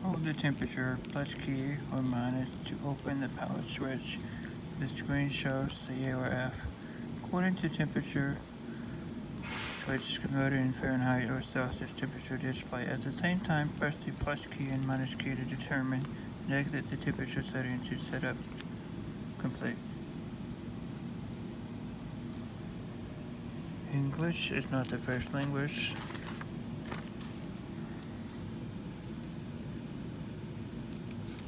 Hold the temperature plus key or minus to open the power switch. The screen shows the A or F. According to temperature switch converted in Fahrenheit or Celsius temperature display. At the same time, press the plus key and minus key to determine and exit the temperature setting to set up complete. English is not the first language.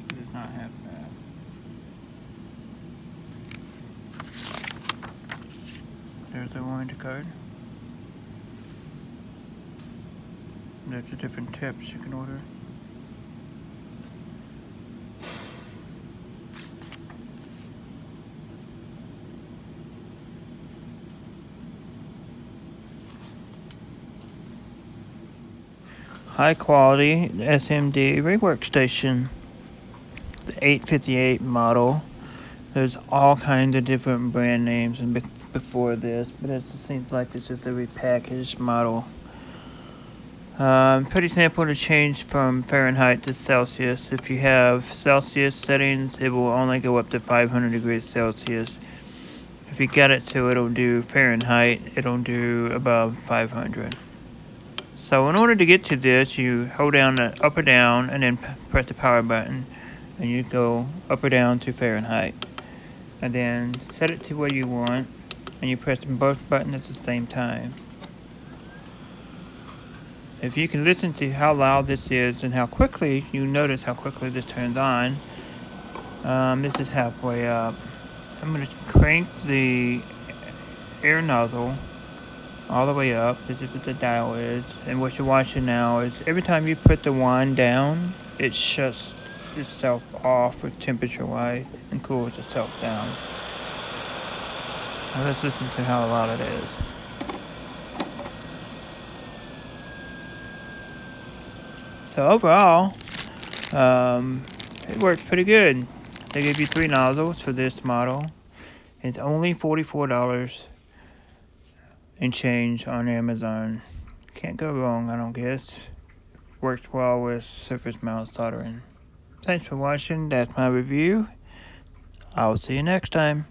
It does not have that. There's the warranty card. There's the different tips you can order. High quality SMD rework station. The 858 model. There's all kinds of different brand names and before this, but it seems like this is the repackaged model. Pretty simple to change from Fahrenheit to Celsius. If you have Celsius settings, it will only go up to 500 degrees Celsius. If you get it so it'll do Fahrenheit, it'll do above 500. So in order to get to this, you hold down the up or down and then press the power button, and you go up or down to Fahrenheit. And then set it to where you want, and you press both buttons at the same time. If you can listen to how loud this is and how quickly, you notice how quickly this turns on. This is halfway up. I'm going to crank the air nozzle all the way up. This is what the dial is. And what you're watching now is every time you put the wand down, it shuts itself off with temperature-wise and cools itself down. Now let's listen to how loud it is. So overall, it works pretty good. They give you 3 nozzles for this model. It's only $44 and change on Amazon. Can't go wrong, I don't guess. Works well with surface mount soldering. Thanks for watching. That's my review. I'll see you next time.